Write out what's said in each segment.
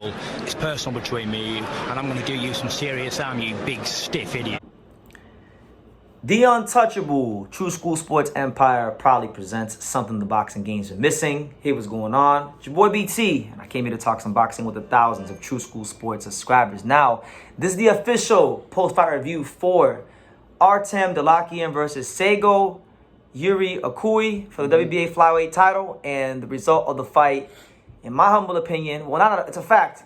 It's personal between me and you, and I'm going to do you some serious harm, you big stiff idiot. The Untouchable True School Sports Empire proudly presents something the boxing games are missing. Hey, what's going on? It's your boy BT, and I came here to talk some boxing with the thousands of True School Sports subscribers. Now, this is the official post-fight review for Artem Dalakian versus Seigo Yuri Akui for the WBA flyweight title, and the result of the fight, in my humble opinion, it's a fact.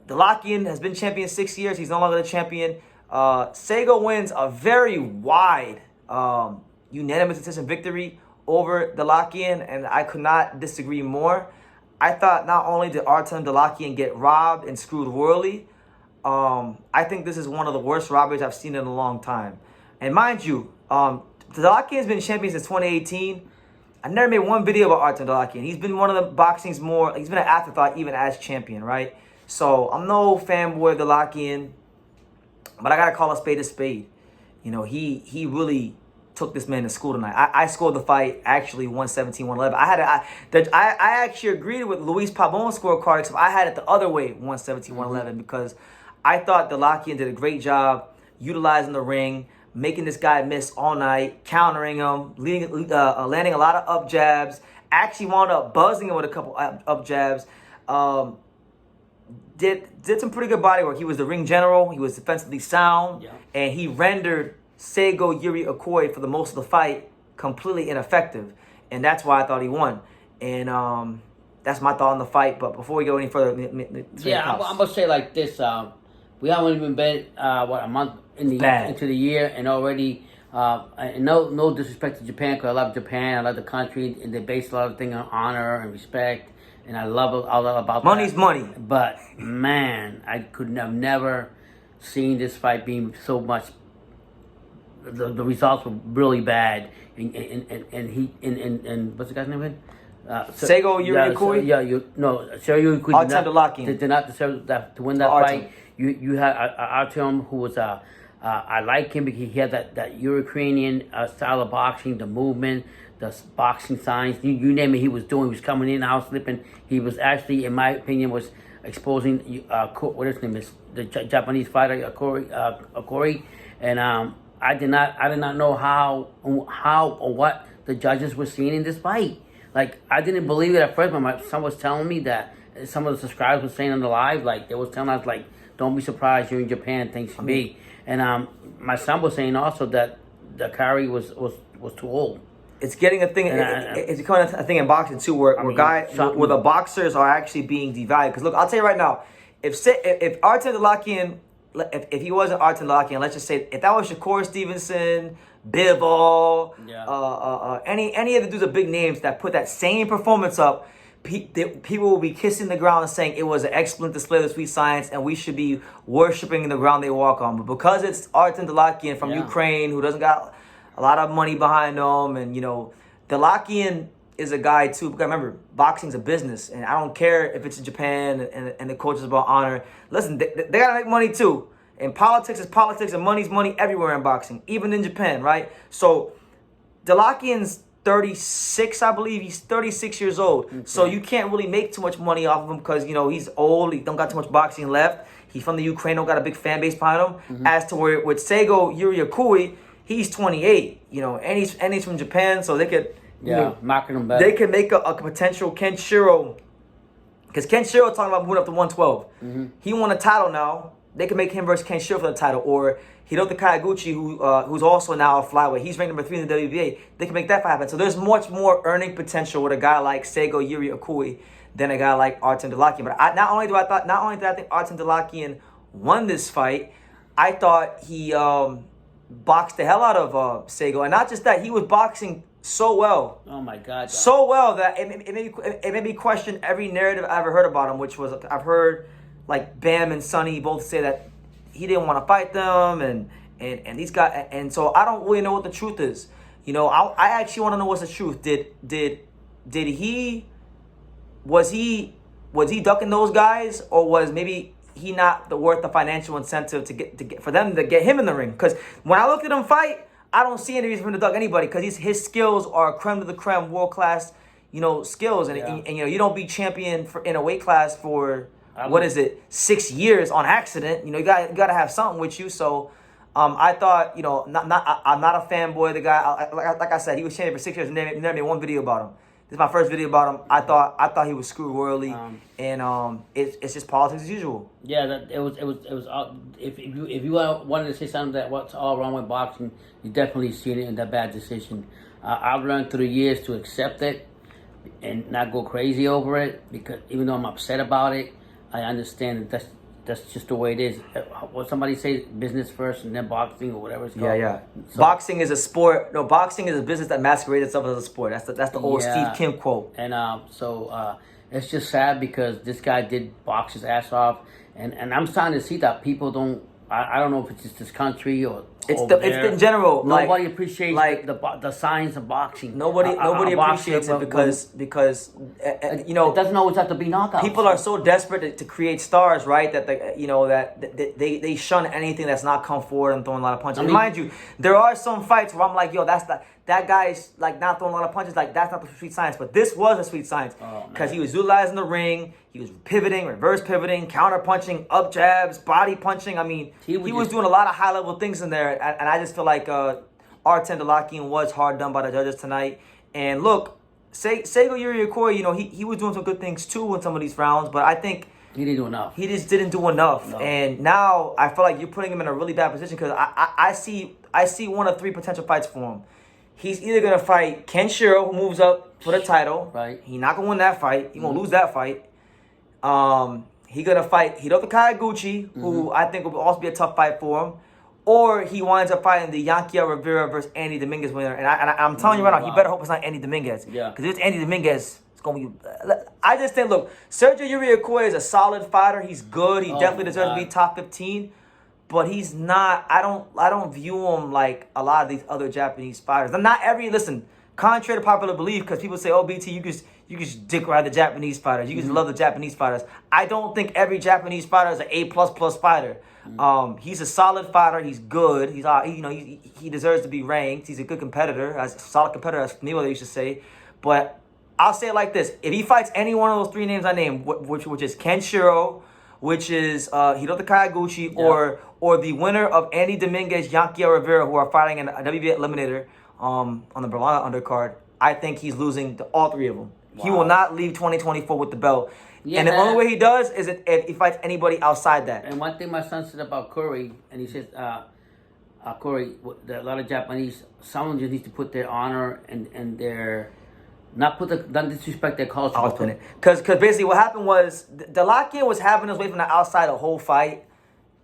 Dalakian has been champion 6 years. He's no longer the champion. Seigo wins a very wide unanimous decision victory over Dalakian, and I could not disagree more. I thought not only did Artem Dalakian get robbed and screwed royally, I think this is one of the worst robberies I've seen in a long time. And mind you, Dalakian's been champion since 2018. I never made one video about Artem Dalakian. He's been one of the boxing's he's been an afterthought even as champion, right? So I'm no fanboy of Dalakian, but I gotta call a spade. You know, he really took this man to school tonight. I scored the fight actually 117-111. I actually agreed with Luis Pabon's scorecard, except I had it the other way, 117-111, because I thought Dalakian did a great job utilizing the ring, making this guy miss all night, countering him, landing a lot of up jabs. Actually wound up buzzing him with a couple up jabs. Did some pretty good body work. He was the ring general. He was defensively sound. Yeah. And he rendered Seigo Yuri Akui for the most of the fight completely ineffective. And that's why I thought he won. And that's my thought on the fight. But before we go any further, I'm going to say like this. We haven't even been, a month into the year, and already, and no disrespect to Japan, because I love Japan, I love the country, and they base a lot of things on honor and respect, and I love all about money's money. But man, I could have never seen this fight being so much. The results were really bad, and what's the guy's name again? Seigo Yuri Akui. Seigo Yuri Akui Artem Dalakian did not deserve to win that fight. You had Artem, who was I like him because he had that Ukrainian style of boxing, the movement, the boxing signs, you name it, he was doing. He was coming in, out slipping. He was actually, in my opinion, was exposing what his name is, the Japanese fighter Akui, and I did not know how or what the judges were seeing in this fight. Like, I didn't believe it at first, but my son was telling me that some of the subscribers were saying on the live, like they was telling us, like, don't be surprised you're in Japan, thanks to me. And my son was saying also that the carry was too old. It's getting a thing. It's becoming a thing in boxing too, where the boxers are actually being devalued. Because look, I'll tell you right now, if Artem Dalakian, if he wasn't Artem Dalakian, let's just say if that was Shakur Stevenson, Bivol, any of the dudes of big names that put that same performance up, people will be kissing the ground and saying it was an excellent display of the sweet science, and we should be worshiping the ground they walk on. But because it's Artem Dalakian from Ukraine, who doesn't got a lot of money behind him, and you know, Dalakian is a guy too. Because remember, boxing's a business, and I don't care if it's in Japan and the coach is about honor. Listen, they gotta make money too. And politics is politics, and money's money everywhere in boxing, even in Japan, right? So Dalakian's 36, I believe. He's 36 years old. Okay. So you can't really make too much money off of him because, you know, he's old. He don't got too much boxing left. He's from the Ukraine, don't got a big fan base behind him. Mm-hmm. As to where with Seigo Yuri Akui, he's 28, you know, and he's from Japan, so they could market him better. They could make a potential Kenshiro, because Kenshiro talking about moving up to 112. Mm-hmm. He won a title now. They can make him versus Kenshiro for the title, or Hirota Kayaguchi, who's also now a flyweight. He's ranked number 3 in the WBA. They can make that fight happen. So there's much more earning potential with a guy like Seigo Yuri Akui than a guy like Artem Dalakian. But not only did I think Artem Dalakian won this fight, I thought he boxed the hell out of Seigo, and not just that, he was boxing so well. Oh my God! So well that it made me question every narrative I ever heard about him, which was I've heard like Bam and Sonny both say that he didn't want to fight them, and these guys, and so I don't really know what the truth is. You know, I actually want to know what's the truth. Was he ducking those guys, or was maybe he not worth the financial incentive to get for them to get him in the ring? Because when I looked at him fight, I don't see any reason for him to duck anybody, because his skills are creme de la creme, world class, you know, skills, and you know, you don't be champion in a weight class for what is it, 6 years on accident. You know, you got to have something with you. So I thought, you know, I'm not a fanboy of the guy. Like I said, he was champion for 6 years and never made one video about him. This is my first video about him. I thought he was screwed royally, and it's just politics as usual. Yeah, it was. If you wanted to say something that what's all wrong with boxing, you definitely seen it in that bad decision. I've learned through the years to accept it and not go crazy over it, because even though I'm upset about it, I understand that that's just the way it is. What somebody say, business first and then boxing or whatever it's called. Yeah. So, boxing is a sport. No, boxing is a business that masquerades itself as a sport. That's the old Steve Kim quote. And so it's just sad because this guy did box his ass off, and I'm starting to see that people don't. I don't know if it's just this country or it's in general. Nobody appreciates the science of boxing. Nobody appreciates it because you know, it doesn't always have to be knockouts. People are so desperate to create stars, right? That they shun anything that's not come forward and throwing a lot of punches. I mean, mind you, there are some fights where I'm like, yo, that guy's like not throwing a lot of punches. Like, that's not the sweet science. But this was a sweet science because he was utilizing the ring. He was pivoting, reverse pivoting, counter punching, up jabs, body punching. I mean, he was doing a lot of high level things in there. And I just feel like Artem Dalakian was hard done by the judges tonight. And look, Seigo Yuri Akui, you know, he was doing some good things too in some of these rounds, but I think he didn't do enough. He just didn't do enough. No. And now I feel like you're putting him in a really bad position because I see one of three potential fights for him. He's either gonna fight Ken Shiro, who moves up for the title. Right. He's not gonna win that fight. He's gonna lose that fight. He's gonna fight Hiroto Kayaguchi, who I think will also be a tough fight for him. Or he winds up fighting the Yankia Rivera versus Andy Dominguez winner. And I'm telling you right now, he better hope it's not Andy Dominguez. Yeah. Because if it's Andy Dominguez, it's going to be... I just think, look, Seigo Yuri Akui is a solid fighter. He's good. He definitely deserves to be top 15. But he's not... I don't view him like a lot of these other Japanese fighters. Listen, contrary to popular belief, because people say, oh, BT, you just dick ride the Japanese fighters. You just love the Japanese fighters. I don't think every Japanese fighter is an A++ fighter. He's a solid fighter. He's good. He deserves to be ranked. He's a good competitor, a solid competitor, as Neil used to say. But I'll say it like this: if he fights any one of those three names I named, which is Ken Shiro, which is Hiroto Kayaguchi, or the winner of Andy Dominguez, Yankia Rivera, who are fighting in a WBA eliminator on the Berlanga undercard, I think he's losing to all three of them. Wow. He will not leave 2024 with the belt. Yeah, and the only way he does is if he fights anybody outside that. And one thing my son said about Curry, and he says, Curry, a lot of Japanese, someone just needs to put their honor and their, not disrespect their culture. I was putting it. Because basically what happened was, Dalakian was having his way from the outside the whole fight.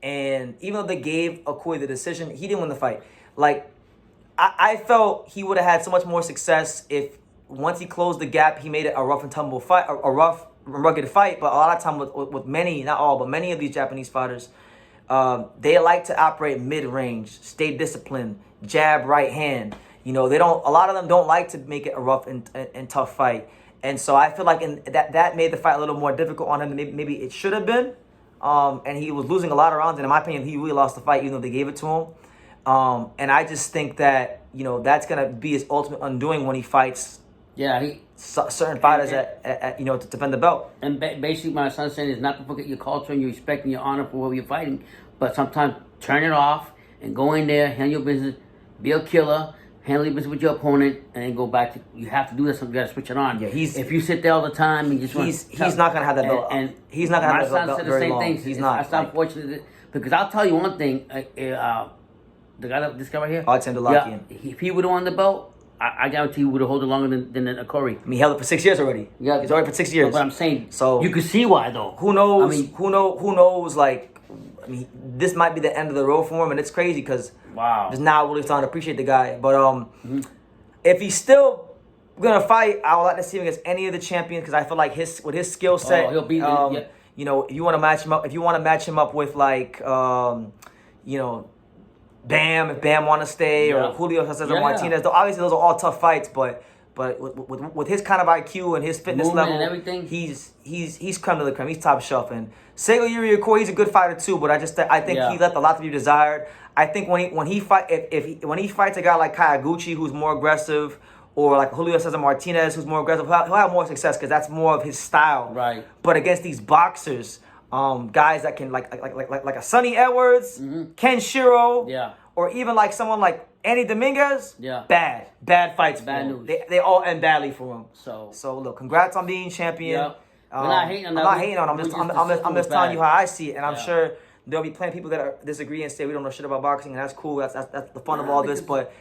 And even though they gave Akui the decision, he didn't win the fight. Like, I felt he would have had so much more success if once he closed the gap, he made it a rough and tumble fight, a rough, rugged fight. But a lot of time with many, not all, but many of these Japanese fighters, they like to operate mid-range, stay disciplined, jab, right hand. You know, a lot of them don't like to make it a rough and tough fight. And so I feel like that made the fight a little more difficult on him than maybe it should have been. And he was losing a lot of rounds, and in my opinion, he really lost the fight even though they gave it to him. And I just think that, you know, that's going to be his ultimate undoing when he fights certain fighters to defend the belt. And basically, my son's saying is not to forget your culture and your respect and your honor for whoever you're fighting, but sometimes turn it off and go in there, handle your business, be a killer, handle your business with your opponent, and then go back to. You have to do this. You got to switch it on. Yeah, if you sit there all the time and just he's not gonna have that belt. And he's not gonna have that belt. My son said the same thing. He's not. It's unfortunate because I'll tell you one thing. This guy right here, Artem Dalakian. If he would have won the belt, I guarantee he would have held it longer than Akuri. I mean, he held it for 6 years already. Yeah, he's already for 6 years. But I'm saying, so you can see why though. Who knows? I mean, who knows? Like, I mean, this might be the end of the road for him, and it's crazy because just now really starting to appreciate the guy. But if he's still gonna fight, I would like to see him against any of the champions because I feel like with his skill set, he'll beat. You know, if you want to match him up, with like, Bam, if Bam want to stay, or Julio Cesar Martinez. Though obviously those are all tough fights, but with his kind of IQ and his fitness level and everything, he's creme de la creme. He's top shelf. And Seigo Yuri Akui, he's a good fighter too, but I think he left a lot to be desired. I think when he fights a guy like Kayaguchi, who's more aggressive, or like Julio Cesar Martinez, who's more aggressive, he'll have more success because that's more of his style. Right. But against these boxers, guys that can like a Sonny Edwards, Ken Shiro, Yeah. or even like someone like Andy Dominguez. Yeah. Bad fights. Bad for him. news. They all end badly for him. So look, congrats on being champion. Yeah. We're not hating on that. I'm not hating on. I'm just telling you how I see it, and I'm Yeah. sure there'll be plenty of people that disagree and say we don't know shit about boxing, and that's cool. That's the fun of all this. But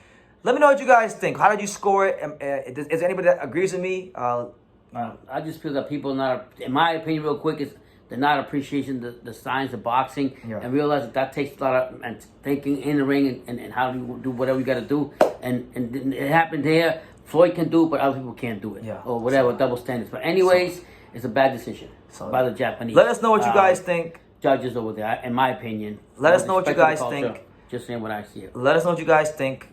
let me know what you guys think. How did you score it? Is there anybody that agrees with me? I just feel that people not, in my opinion, real quick, is they're not appreciating the science of boxing and realize that takes a lot of thinking in the ring and how you do whatever you got to do. And it happened here. Floyd can do it, but other people can't do it. Yeah. Or whatever, double standards. But anyways, it's a bad decision by the Japanese. Let us know what you guys think. Judges over there, in my opinion. Let us know what you guys think. Just saying what I see it. Let us know what you guys think.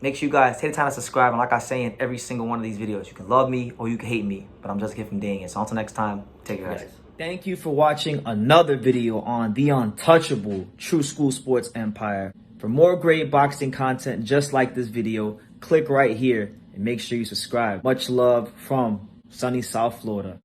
Make sure you guys take the time to subscribe. And like I say in every single one of these videos, you can love me or you can hate me, but I'm just a kid from Dang It. So until next time, take care, guys. Thank you for watching another video on the untouchable True School Sports Empire. For more great boxing content just like this video, click right here and make sure you subscribe. Much love from sunny South Florida.